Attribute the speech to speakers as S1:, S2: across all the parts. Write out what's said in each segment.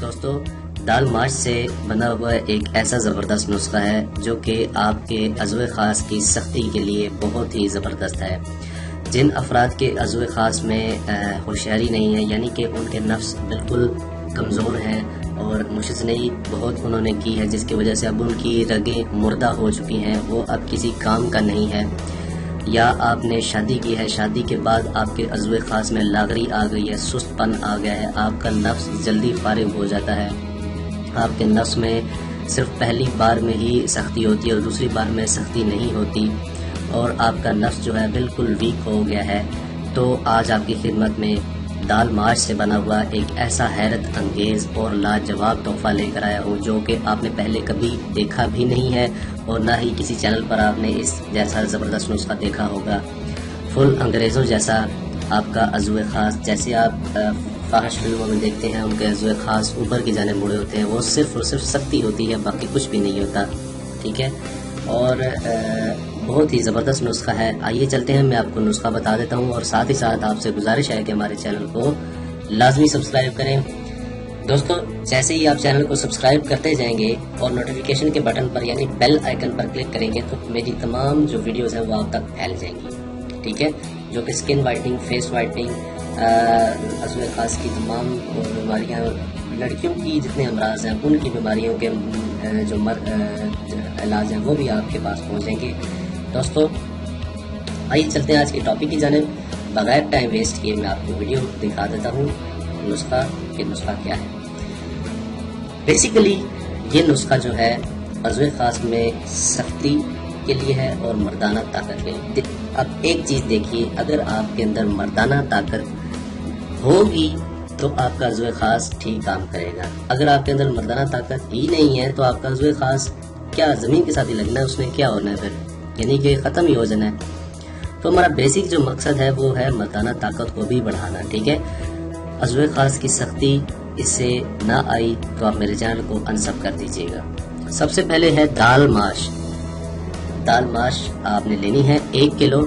S1: دوستو، دال ماش سے بنا ہوا ایک ایسا زبردست نسخہ ہے جو کہ آپ کے عضو خاص کی سختی کے لیے بہت ہی زبردست ہے۔ جن افراد کے عضو خاص میں ہوشیاری نہیں ہے، یعنی کہ ان کے نفس بالکل کمزور ہیں اور مشزنی بہت انہوں نے کی ہے، جس کی وجہ سے اب ان کی رگیں مردہ ہو چکی ہیں، وہ اب کسی کام کا نہیں ہے، یا آپ نے شادی کی ہے، شادی کے بعد آپ کے عضو خاص میں لاغری آ گئی ہے، سست پن آ گیا ہے، آپ کا نفس جلدی فارغ ہو جاتا ہے، آپ کے نفس میں صرف پہلی بار میں ہی سختی ہوتی ہے اور دوسری بار میں سختی نہیں ہوتی، اور آپ کا نفس جو ہے بالکل ویک ہو گیا ہے، تو آج آپ کی خدمت میں دال ماش سے بنا ہوا ایک ایسا حیرت انگیز اور لاجواب تحفہ لے کر آیا ہوں جو کہ آپ نے پہلے کبھی دیکھا بھی نہیں ہے اور نہ ہی کسی چینل پر آپ نے اس جیسا زبردست نسخہ دیکھا ہوگا۔ فل انگریزوں جیسا آپ کا عضو خاص، جیسے آپ فاحش فلموں میں دیکھتے ہیں ان کے عضو خاص اوپر کی جانب مڑے ہوتے ہیں، وہ صرف اور صرف سختی ہوتی ہے، باقی کچھ بھی نہیں ہوتا، ٹھیک ہے، اور بہت ہی زبردست نسخہ ہے۔ آئیے چلتے ہیں، میں آپ کو نسخہ بتا دیتا ہوں، اور ساتھ ہی ساتھ آپ سے گزارش ہے کہ ہمارے چینل کو لازمی سبسکرائب کریں۔ دوستو، جیسے ہی آپ چینل کو سبسکرائب کرتے جائیں گے اور نوٹیفیکیشن کے بٹن پر یعنی بیل آئیکن پر کلک کریں گے تو میری تمام جو ویڈیوز ہیں وہ آپ تک پھیل جائیں گی، ٹھیک ہے، جو کہ اسکن وائٹنگ، فیس وائٹنگ، عضو خاص کی تمام بیماریاں، لڑکیوں کی جتنے امراض ہیں ان کی بیماریوں کے جو علاج ہیں وہ بھی آپ کے پاس پہنچیں گے۔ دوستو، آئیے چلتے ہیں آج کی ٹاپک کی جانب۔ بغیر ٹائم ویسٹ کیے میں آپ کو ویڈیو دکھا دیتا ہوں نسخہ کیا ہے۔ بیسیکلی یہ نسخہ جو ہے عضو خاص میں سختی کے لیے ہے اور مردانہ طاقت کے لیے۔ اب ایک چیز دیکھیے، اگر آپ کے اندر مردانہ طاقت ہوگی تو آپ کا عضو خاص ٹھیک کام کرے گا، اگر آپ کے اندر مردانہ طاقت ہی نہیں ہے تو آپ کا عضو خاص کیا زمین کے ساتھ ہی لگنا ہے، اس میں کیا ہونا ہے پھر، یعنی کہ ختم ہی ہو جانا ہے۔ تو ہمارا بیسک جو مقصد ہے وہ ہے مردانہ طاقت کو بھی بڑھانا، ٹھیک ہے۔ عضو خاص کی سختی اس سے نہ آئی تو آپ میرے چینل کو انسب کر دیجیے گا۔ سب سے پہلے ہے دال ماش۔ دال ماش آپ نے لینی ہے 1 کلو،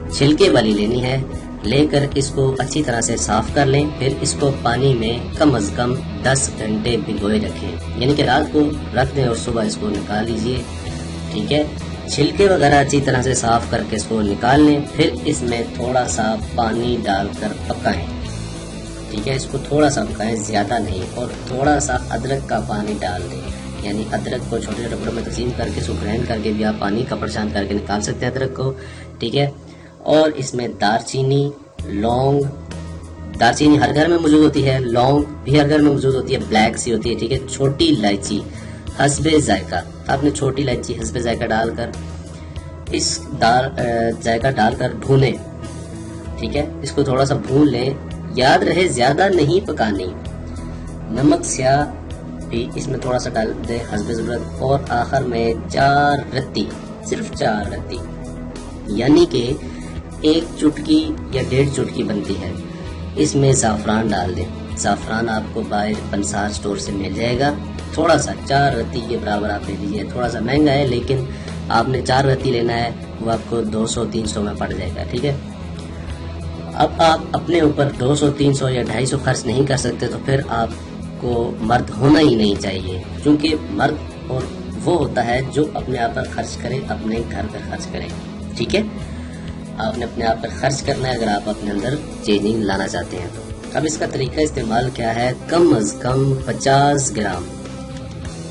S1: چھلکے والی لینی ہے، لے کر اس کو اچھی طرح سے صاف کر لیں، پھر اس کو پانی میں کم از کم 10 گھنٹے بھگوئے رکھیں، یعنی کہ رات کو رکھ دیں اور صبح اس کو نکال لیجئے، ٹھیک ہے۔ چھلکے وغیرہ اچھی طرح سے صاف کر کے اس کو نکال لیں، پھر اس میں تھوڑا سا پانی ڈال کر پکائیں، ٹھیک ہے، اس کو تھوڑا سا پکائیں، زیادہ نہیں، اور تھوڑا سا ادرک کا پانی ڈال دیں، یعنی ادرک کو چھوٹے چھوٹے ٹکڑوں میں تقسیم کر کے اس کو گرائنڈ کر کے بھی آپ پانی کا پرچان کر کے نکال سکتے ہیں ادرک کو، ٹھیک ہے۔ اور اس میں دار چینی، لونگ، دار چینی ہر گھر میں موجود ہوتی ہے، لونگ بھی ہر گھر میں موجود ہوتی ہے، بلیک سی ہوتی ہے، ٹھیک ہے، چھوٹی الائچی حسب ذائقہ، آپ نے چھوٹی الائچی حسب ذائقہ ڈال کر اس ذائقہ ڈال کر بھونیں، ٹھیک ہے، اس کو تھوڑا سا بھون لیں، یاد رہے زیادہ نہیں پکانی، نمک سیاہ بھی اس میں تھوڑا سا ڈال دیں حسب ضرورت، اور آخر میں 4 رتی، صرف 4 رتی، یعنی کہ 1 چٹکی یا 1.5 چٹکی بنتی ہے، اس میں زعفران ڈال دیں۔ زعفران آپ کو باہر پنسار سٹور سے مل جائے گا، تھوڑا سا 4 رتی کے برابر آپ لے لیجیے، تھوڑا سا مہنگا ہے لیکن آپ نے 4 رتی لینا ہے، وہ آپ کو 200-300 میں پڑ جائے گا، ٹھیک ہے۔ اب آپ اپنے اوپر 200-300 یا 250 خرچ نہیں کر سکتے تو پھر آپ کو مرد ہونا ہی نہیں چاہیے، کیونکہ مرد اور وہ ہوتا ہے جو اپنے آپ پر خرچ کرے، اپنے گھر پر خرچ کرے، ٹھیک ہے۔ آپ نے اپنے آپ پر خرچ کرنا ہے اگر آپ اپنے اندر چینج لانا چاہتے ہیں تو۔ اب اس کا طریقہ استعمال کیا ہے، کم از کم 50 گرام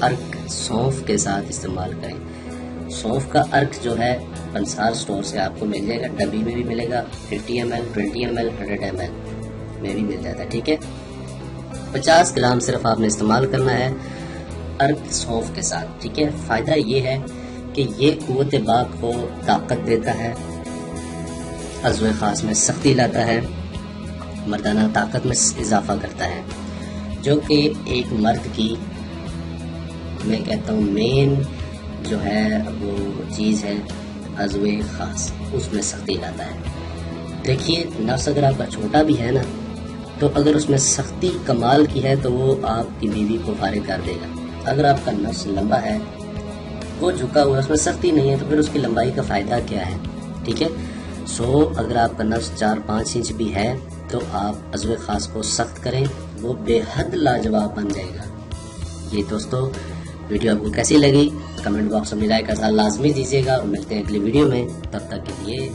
S1: ارک سونف کے ساتھ استعمال کریں۔ سونف کا ارک جو ہے پنسار سٹور سے آپ کو مل جائے گا، ڈبی میں بھی ملے گا، 50 ml، 20 ml، 100 ml میں بھی مل جاتا ہے، ٹھیک ہے۔ 50 گرام صرف آپ نے استعمال کرنا ہے ارک سونف کے ساتھ، ٹھیک ہے۔ فائدہ یہ ہے کہ یہ قوت باک کو طاقت دیتا ہے، عضو خاص میں سختی لاتا ہے، مردانہ طاقت میں اضافہ کرتا ہے، جو کہ ایک مرد کی میں کہتا ہوں مین جو ہے وہ چیز ہے، عضو خاص اس میں سختی لاتا ہے۔ دیکھیے، نفس اگر آپ کا چھوٹا بھی ہے نا تو اگر اس میں سختی کمال کی ہے تو وہ آپ کی بیوی کو فارغ کر دے گا، اگر آپ کا نفس لمبا ہے، وہ جھکا ہوا ہے، اس میں سختی نہیں ہے تو پھر اس کی لمبائی کا فائدہ کیا ہے، ٹھیک ہے۔ اگر آپ کا نفس 4-5 انچ بھی ہے تو آپ عضو خاص کو سخت کریں وہ بے حد لاجواب بن جائے گا۔ یہ دوستو ویڈیو آپ کو کیسی لگی کمنٹ باکس میں رائے کا اظہار لازمی دیجیے گا، اور ملتے ہیں اگلی ویڈیو میں، تب تک کے لیے